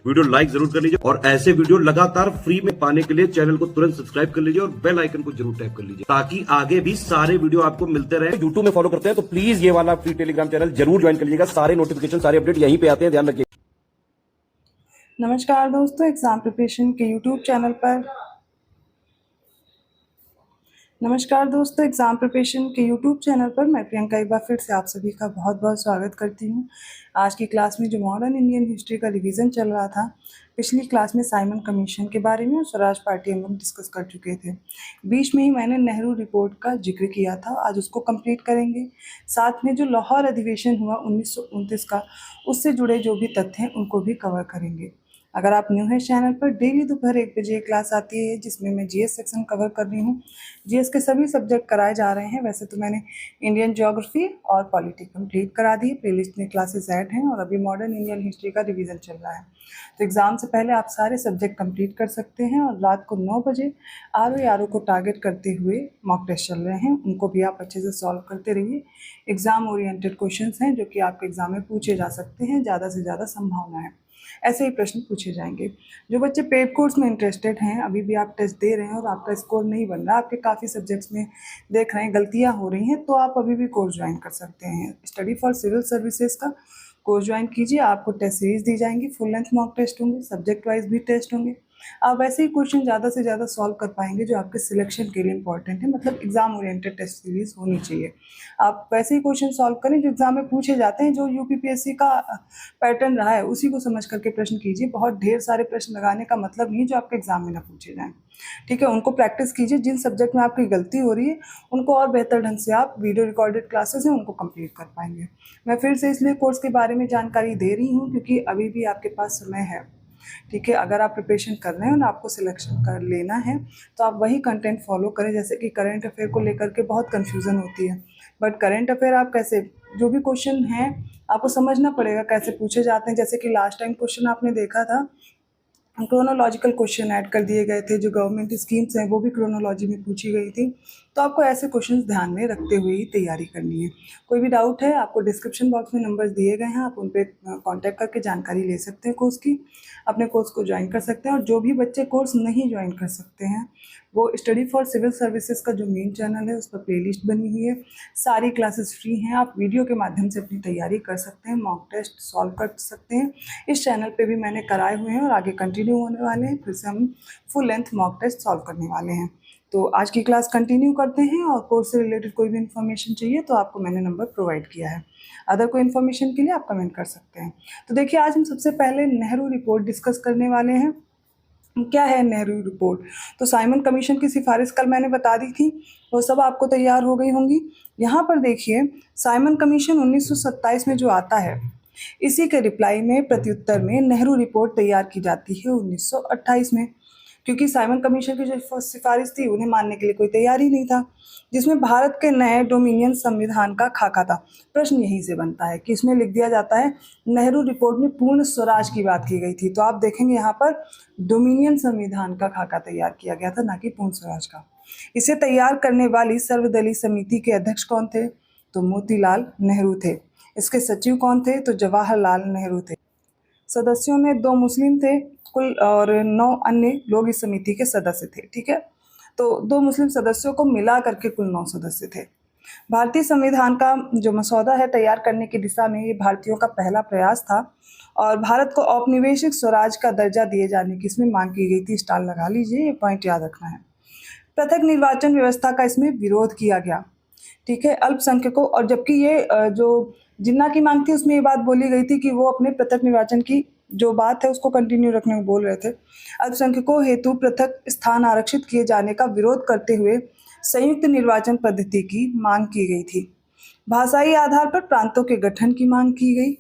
Video like जरूर कर लीजिए और ऐसे वीडियो लगातार फ्री में पाने के लिए चैनल को तुरंत सब्सक्राइब कर लीजिए और बेल आइकन को जरूर टैप कर लीजिए ताकि आगे भी सारे वीडियो आपको मिलते रहे। यूट्यूब में फॉलो करते हैं तो प्लीज ये वाला फ्री टेलीग्राम चैनल जरूर ज्वाइन कर लीजिएगा। सारे नोटिफिकेशन सारे अपडेट यहीं पे आते हैं, ध्यान रखिए। नमस्कार दोस्तों, एग्जाम प्रिपरेशन के यूट्यूब चैनल पर मैं प्रियंका एक बार फिर से आप सभी का बहुत बहुत स्वागत करती हूँ। आज की क्लास में जो मॉडर्न इंडियन हिस्ट्री का रिवीजन चल रहा था, पिछली क्लास में साइमन कमीशन के बारे में और स्वराज पार्टी हम लोग डिस्कस कर चुके थे। बीच में ही मैंने नेहरू रिपोर्ट का जिक्र किया था, आज उसको कंप्लीट करेंगे। साथ में जो लाहौर अधिवेशन हुआ 1929 का, उससे जुड़े जो भी तथ्य हैं उनको भी कवर करेंगे। अगर आप न्यू हैं चैनल पर, डेली दोपहर 1 बजे क्लास आती है जिसमें मैं जीएस सेक्शन कवर कर रही हूँ। जीएस के सभी सब्जेक्ट कराए जा रहे हैं। वैसे तो मैंने इंडियन ज्योग्राफी और पॉलिटी कंप्लीट करा दी, प्लेलिस्ट में क्लासेस ऐड हैं और अभी मॉडर्न इंडियन हिस्ट्री का रिवीजन चल रहा है। तो एग्ज़ाम से पहले आप सारे सब्जेक्ट कंप्लीट कर सकते हैं और रात को 9 बजे आर को टारगेट करते हुए मॉक टेस्ट चल रहे हैं, उनको भी आप अच्छे से सॉल्व करते रहिए। एग्ज़ाम ओरिएंटेड क्वेश्चंस हैं जो कि आपके एग्ज़ाम में पूछे जा सकते हैं, ज़्यादा से ज़्यादा संभावना है ऐसे ही प्रश्न पूछे जाएंगे। जो बच्चे पेड कोर्स में इंटरेस्टेड हैं, अभी भी आप टेस्ट दे रहे हैं और आपका स्कोर नहीं बन रहा, आपके काफ़ी सब्जेक्ट्स में देख रहे हैं गलतियां हो रही हैं, तो आप अभी भी कोर्स ज्वाइन कर सकते हैं। स्टडी फॉर सिविल सर्विसेज का कोर्स ज्वाइन कीजिए। आपको टेस्ट सीरीज दी जाएंगी, फुल लेंथ मॉक टेस्ट होंगे, सब्जेक्ट वाइज भी टेस्ट होंगे। आप वैसे ही क्वेश्चन ज़्यादा से ज़्यादा सॉल्व कर पाएंगे जो आपके सिलेक्शन के लिए इंपॉर्टेंट है, मतलब एग्जाम ओरिएंटेड टेस्ट सीरीज होनी चाहिए। आप वैसे ही क्वेश्चन सॉल्व करें जो एग्जाम में पूछे जाते हैं, जो यूपीपीएससी का पैटर्न रहा है उसी को समझ करके प्रश्न कीजिए। बहुत ढेर सारे प्रश्न लगाने का मतलब नहीं जो आपके एग्जाम में ना पूछे जाएं, ठीक है। उनको प्रैक्टिस कीजिए। जिन सब्जेक्ट में आपकी गलती हो रही है उनको और बेहतर ढंग से आप वीडियो रिकॉर्डेड क्लासेस हैं उनको कंप्लीट कर पाएंगे। मैं फिर से इसलिए कोर्स के बारे में जानकारी दे रही हूँ क्योंकि अभी भी आपके पास समय है, ठीक है। अगर आप प्रिपरेशन कर रहे हैं और आपको सिलेक्शन कर लेना है तो आप वही कंटेंट फॉलो करें। जैसे कि करंट अफेयर को लेकर के बहुत कन्फ्यूज़न होती है, बट करंट अफेयर आप कैसे, जो भी क्वेश्चन हैं आपको समझना पड़ेगा कैसे पूछे जाते हैं। जैसे कि लास्ट टाइम क्वेश्चन आपने देखा था, क्रोनोलॉजिकल क्वेश्चन ऐड कर दिए गए थे, जो गवर्नमेंट स्कीम्स हैं वो भी क्रोनोलॉजी में पूछी गई थी। तो आपको ऐसे क्वेश्चंस ध्यान में रखते हुए ही तैयारी करनी है। कोई भी डाउट है, आपको डिस्क्रिप्शन बॉक्स में नंबर्स दिए गए हैं, आप उन पर कॉन्टैक्ट करके जानकारी ले सकते हैं कोर्स की, अपने कोर्स को ज्वाइन कर सकते हैं। और जो भी बच्चे कोर्स नहीं ज्वाइन कर सकते हैं वो स्टडी फॉर सिविल सर्विसेज का जो मेन चैनल है उस पर प्लेलिस्ट बनी हुई है, सारी क्लासेस फ्री हैं। आप वीडियो के माध्यम से अपनी तैयारी कर सकते हैं, मॉक टेस्ट सॉल्व कर सकते हैं। इस चैनल पे भी मैंने कराए हुए हैं और आगे कंटिन्यू होने वाले हैं। फिर से हम full length mock test solve करने वाले हैं। तो आज की क्लास कंटिन्यू करते हैं और कोर्स से रिलेटेड कोई भी इन्फॉर्मेशन चाहिए तो आपको मैंने नंबर प्रोवाइड किया है। अदर कोई इन्फॉर्मेशन के लिए आप कमेंट कर सकते हैं। तो देखिए, आज हम सबसे पहले नेहरू रिपोर्ट डिस्कस करने वाले हैं। क्या है नेहरू रिपोर्ट? तो साइमन कमीशन की सिफारिश कल मैंने बता दी थी, वो सब आपको तैयार हो गई होंगी। यहाँ पर देखिए, साइमन कमीशन 1927 में जो आता है, इसी के रिप्लाई में प्रत्युत्तर में नेहरू रिपोर्ट तैयार की जाती है 1928 में। क्योंकि साइमन कमीशन की जो सिफारिश थी उन्हें मानने के लिए कोई तैयार ही नहीं था, जिसमें भारत के नए डोमिनियन संविधान का खाका था। प्रश्न यहीं से बनता है कि इसमें लिख दिया जाता है नेहरू रिपोर्ट में पूर्ण स्वराज की बात की गई थी, तो आप देखेंगे यहाँ पर डोमिनियन संविधान का खाका तैयार किया गया था, ना कि पूर्ण स्वराज का। इसे तैयार करने वाली सर्वदलीय समिति के अध्यक्ष कौन थे? तो मोतीलाल नेहरू थे। इसके सचिव कौन थे? तो जवाहरलाल नेहरू थे। सदस्यों में 2 मुस्लिम थे कुल और 9 अन्य लोग इस समिति के सदस्य थे, ठीक है। तो 2 मुस्लिम सदस्यों को मिला करके कुल 9 सदस्य थे। भारतीय संविधान का जो मसौदा है तैयार करने की दिशा में ये भारतीयों का पहला प्रयास था और भारत को औपनिवेशिक स्वराज का दर्जा दिए जाने की इसमें मांग की गई थी। स्टार लगा लीजिए, ये पॉइंट याद रखना है। पृथक निर्वाचन व्यवस्था का इसमें विरोध किया गया, ठीक है, अल्पसंख्यकों। और जबकि ये जो जिन्ना की मांग थी उसमें ये बात बोली गई थी कि वो अपने पृथक निर्वाचन की जो बात है उसको कंटिन्यू रखने को बोल रहे थे। अल्पसंख्यकों हेतु पृथक स्थान आरक्षित किए जाने का विरोध करते हुए संयुक्त निर्वाचन पद्धति की मांग की गई थी। भाषाई आधार पर प्रांतों के गठन की मांग की गई।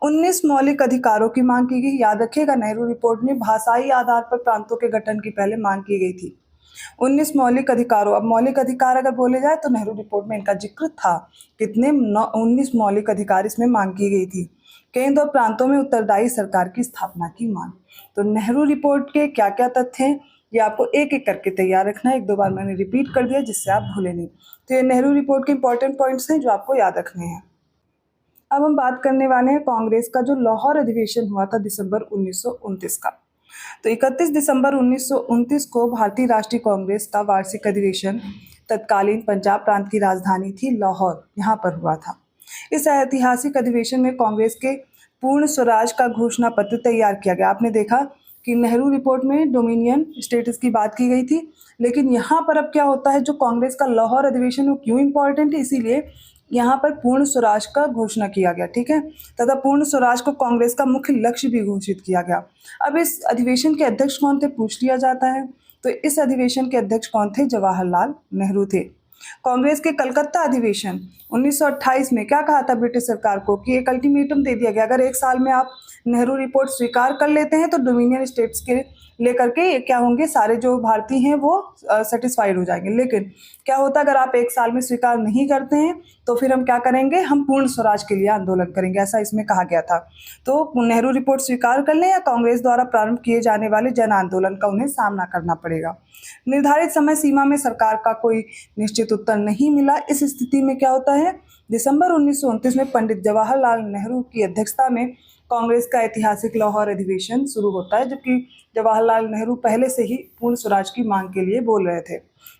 19 मौलिक अधिकारों की मांग की गई। याद रखिएगा, नेहरू रिपोर्ट में भाषाई आधार पर प्रांतों के गठन की पहले मांग की गई थी। 19 मौलिक अधिकारों, अब मौलिक अधिकार अगर बोले जाए तो नेहरू रिपोर्ट में इनका जिक्र था। कितने? 19 मौलिक अधिकार इसमें मांग की गई थी। केंद्र और प्रांतों में उत्तरदायी सरकार की स्थापना की मांग। तो नेहरू रिपोर्ट के क्या क्या तथ्य हैं ये आपको एक एक करके तैयार रखना है। 1-2 बार मैंने रिपीट कर दिया जिससे आप भूले नहीं। तो ये नेहरू रिपोर्ट के इंपॉर्टेंट पॉइंट्स हैं जो आपको याद रखने हैं। अब हम बात करने वाले हैं कांग्रेस का जो लाहौर अधिवेशन हुआ था दिसंबर 1929 का। तो 31 दिसंबर 1929 को भारतीय राष्ट्रीय कांग्रेस का वार्षिक अधिवेशन तत्कालीन पंजाब प्रांत की राजधानी थी लाहौर, यहाँ पर हुआ था। इस ऐतिहासिक अधिवेशन में कांग्रेस के पूर्ण स्वराज का घोषणा पत्र तैयार किया गया। आपने देखा कि नेहरू रिपोर्ट में डोमिनियन स्टेटस की बात की गई थी, लेकिन यहाँ पर अब क्या होता है, जो कांग्रेस का लाहौर अधिवेशन वो क्यों इंपॉर्टेंट है, इसीलिए यहाँ पर पूर्ण स्वराज का घोषणा किया गया, ठीक है। तथा पूर्ण स्वराज को कांग्रेस का मुख्य लक्ष्य भी घोषित किया गया। अब इस अधिवेशन के अध्यक्ष कौन थे पूछ लिया जाता है, तो इस अधिवेशन के अध्यक्ष कौन थे, जवाहरलाल नेहरू थे। कांग्रेस के कलकत्ता अधिवेशन 1928 में क्या कहा था ब्रिटिश सरकार को कि एक अल्टीमेटम दे दिया गया, अगर एक साल में आप नेहरू रिपोर्ट स्वीकार कर लेते हैं तो डोमिनियन स्टेट्स के लेकर के क्या होंगे, सारे जो भारतीय हैं वो सेटिस्फाइड हो जाएंगे। लेकिन क्या होता, अगर आप एक साल में स्वीकार नहीं करते हैं तो फिर हम क्या करेंगे, हम पूर्ण स्वराज के लिए आंदोलन करेंगे, ऐसा इसमें कहा गया था। तो नेहरू रिपोर्ट स्वीकार कर लें या कांग्रेस द्वारा प्रारंभ किए जाने वाले जन आंदोलन का उन्हें सामना करना पड़ेगा। निर्धारित समय सीमा में सरकार का कोई निश्चित उत्तर नहीं मिला। इस स्थिति में क्या होता है, दिसंबर 1929 में पंडित जवाहरलाल नेहरू की अध्यक्षता में कांग्रेस का ऐतिहासिक लाहौर अधिवेशन शुरू होता है, जबकि जवाहरलाल नेहरू पहले से ही पूर्ण स्वराज की मांग के लिए बोल रहे थे,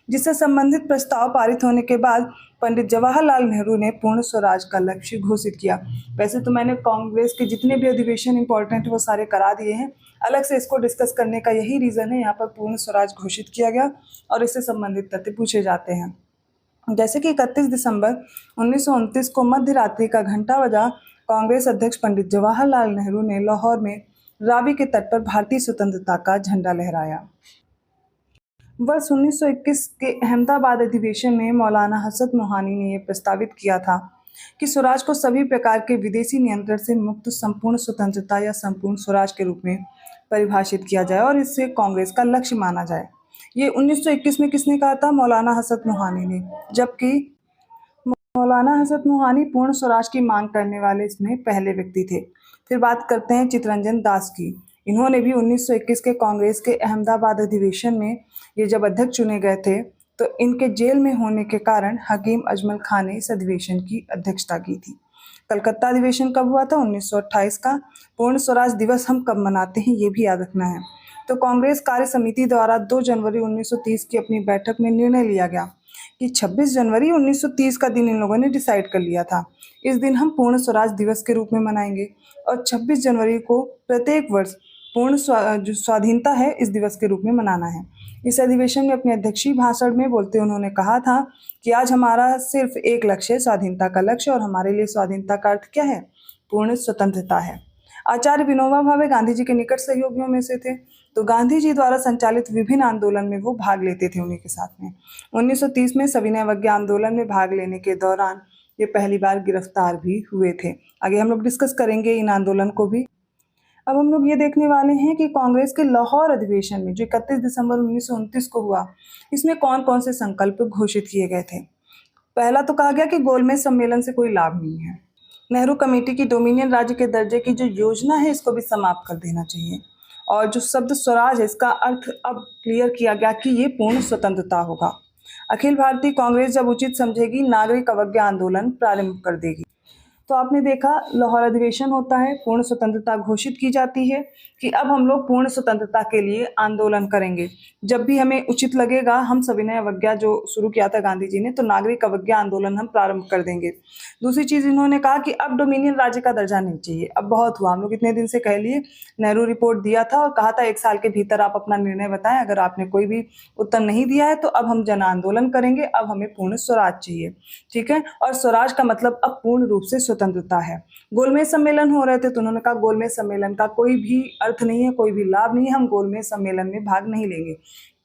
जिससे संबंधित प्रस्ताव पारित होने के बाद पंडित जवाहरलाल नेहरू ने पूर्ण स्वराज का लक्ष्य घोषित किया। वैसे तो मैंने कांग्रेस के जितने भी अधिवेशन इंपॉर्टेंट है वो सारे करा दिए हैं, अलग से इसको डिस्कस करने का यही रीज़न है, यहाँ पर पूर्ण स्वराज घोषित किया गया और इससे संबंधित तथ्य पूछे जाते हैं। जैसे कि 31 दिसंबर 1929 को मध्य रात्रि का घंटा बजा, कांग्रेस अध्यक्ष पंडित जवाहरलाल नेहरू ने लाहौर में रावी के तट पर भारतीय स्वतंत्रता का झंडा लहराया। वर्ष 1921 के अहमदाबाद अधिवेशन में मौलाना हसरत मोहानी ने यह प्रस्तावित किया था कि स्वराज को सभी प्रकार के विदेशी नियंत्रण से मुक्त संपूर्ण स्वतंत्रता या संपूर्ण स्वराज के रूप में परिभाषित किया जाए और इससे कांग्रेस का लक्ष्य माना जाए। ये 1921 में किसने कहा था, मौलाना हसरत मोहानी ने, जबकि मौलाना हसरत मोहानी पूर्ण स्वराज की मांग करने वाले इसमें पहले व्यक्ति थे। फिर बात करते हैं चित्तरंजन दास की। इन्होंने भी 1921 के कांग्रेस के अहमदाबाद अधिवेशन में ये जब अध्यक्ष चुने गए थे तो इनके जेल में होने के कारण हकीम अजमल खान ने इस अधिवेशन की अध्यक्षता की थी। कलकत्ता अधिवेशन कब हुआ था, 1928 का। पूर्ण स्वराज दिवस हम कब मनाते हैं ये भी याद रखना है। तो कांग्रेस कार्य समिति द्वारा 2 जनवरी 1930 की अपनी बैठक में निर्णय लिया गया कि 26 जनवरी 1930 का दिन इन लोगों ने डिसाइड कर लिया था, इस दिन हम पूर्ण स्वराज दिवस के रूप में मनाएंगे और 26 जनवरी को प्रत्येक वर्ष पूर्ण जो स्वाधीनता है इस दिवस के रूप में मनाना है। इस अधिवेशन में अपने अध्यक्षीय भाषण में बोलते उन्होंने कहा था कि आज हमारा सिर्फ एक लक्ष्य है, स्वाधीनता का लक्ष्य, और हमारे लिए स्वाधीनता का अर्थ क्या है, पूर्ण स्वतंत्रता है। आचार्य विनोबा भावे गांधी जी के निकट सहयोगियों में से थे, तो गांधी जी द्वारा संचालित विभिन्न आंदोलन में वो भाग लेते थे उन्हीं के साथ में। 1930 में सविनय अवज्ञा आंदोलन में भाग लेने के दौरान ये पहली बार गिरफ्तार भी हुए थे। आगे हम लोग डिस्कस करेंगे इन आंदोलन को भी। अब हम लोग ये देखने वाले हैं कि कांग्रेस के लाहौर अधिवेशन में जो 31 दिसंबर 1929 को हुआ, इसमें कौन कौन से संकल्प घोषित किए गए थे। पहला तो कहा गया कि गोलमेज सम्मेलन से कोई लाभ नहीं है। नेहरू कमेटी की डोमिनियन राज्य के दर्जे की जो योजना है इसको भी समाप्त कर देना चाहिए। और जो शब्द स्वराज है इसका अर्थ अब क्लियर किया गया कि ये पूर्ण स्वतंत्रता होगा। अखिल भारतीय कांग्रेस जब उचित समझेगी नागरिक अवज्ञा आंदोलन प्रारंभ कर देगी। तो आपने देखा लाहौर अधिवेशन होता है, पूर्ण स्वतंत्रता घोषित की जाती है कि अब हम लोग पूर्ण स्वतंत्रता के लिए आंदोलन करेंगे। जब भी हमें उचित लगेगा हम सविनय अवज्ञा जो शुरू किया था गांधी जी ने, तो नागरिक अवज्ञा आंदोलन हम प्रारंभ कर देंगे। दूसरी चीज़ इन्होंने कहा कि अब डोमिनियन राज्य का दर्जा नहीं चाहिए, अब बहुत हुआ, हम लोग इतने दिन से कह लिए। नेहरू रिपोर्ट दिया था और कहा था 1 साल के भीतर आप अपना निर्णय बताएं, अगर आपने कोई भी उत्तर नहीं दिया है तो अब हम जन आंदोलन करेंगे, अब हमें पूर्ण स्वराज चाहिए, ठीक है। और स्वराज का मतलब अब पूर्ण रूप से स्वतंत्रता है। गोलमेज सम्मेलन हो रहे थे तो उन्होंने कहा गोलमेज सम्मेलन का कोई भी अर्थ नहीं है, कोई भी लाभ नहीं है, हम गोलमेज सम्मेलन में भाग नहीं लेंगे।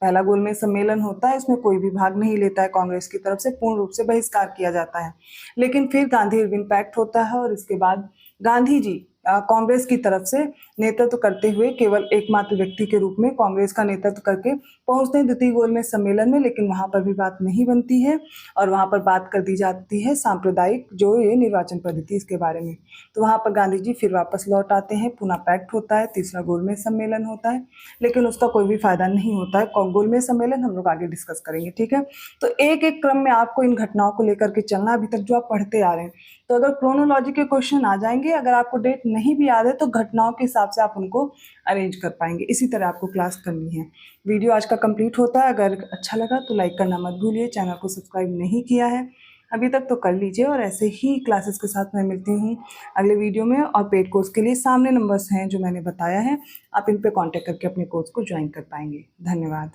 पहला गोलमेज सम्मेलन होता है, इसमें कोई भी भाग नहीं लेता है, कांग्रेस की तरफ से पूर्ण रूप से बहिष्कार किया जाता है। लेकिन फिर गांधी इरविन पैक्ट होता है और इसके बाद गांधी जी कांग्रेस की तरफ से नेतृत्व करते हुए केवल एकमात्र व्यक्ति के रूप में कांग्रेस का नेतृत्व करके पहुंचते हैं द्वितीय गोलमेज सम्मेलन में। लेकिन वहां पर भी बात नहीं बनती है और वहां पर बात कर दी जाती है सांप्रदायिक जो ये निर्वाचन पद्धति इसके बारे में। तो वहां पर गांधी जी फिर वापस लौट आते हैं, पुनः पैक्ट होता है, तीसरा गोलमेज सम्मेलन होता है, लेकिन उसका कोई भी फायदा नहीं होता है। गोलमेज सम्मेलन हम लोग आगे डिस्कस करेंगे, ठीक है। तो एक एक क्रम में आपको इन घटनाओं को लेकर के चलना, अभी तक जो आप पढ़ते आ रहे हैं तो अगर क्रोनोलॉजी के क्वेश्चन आ जाएंगे, अगर आपको डेट नहीं भी याद है तो घटनाओं के हिसाब से आप उनको अरेंज कर पाएंगे। इसी तरह आपको क्लास करनी है। वीडियो आज का कंप्लीट होता है। अगर अच्छा लगा तो लाइक करना मत भूलिए। चैनल को सब्सक्राइब नहीं किया है अभी तक तो कर लीजिए, और ऐसे ही क्लासेस के साथ मैं मिलती हूँ अगले वीडियो में। और पेड कोर्स के लिए सामने नंबर्स हैं जो मैंने बताया है, आप इन पे कांटेक्ट करके अपने कोर्स को ज्वाइन कर पाएंगे। धन्यवाद।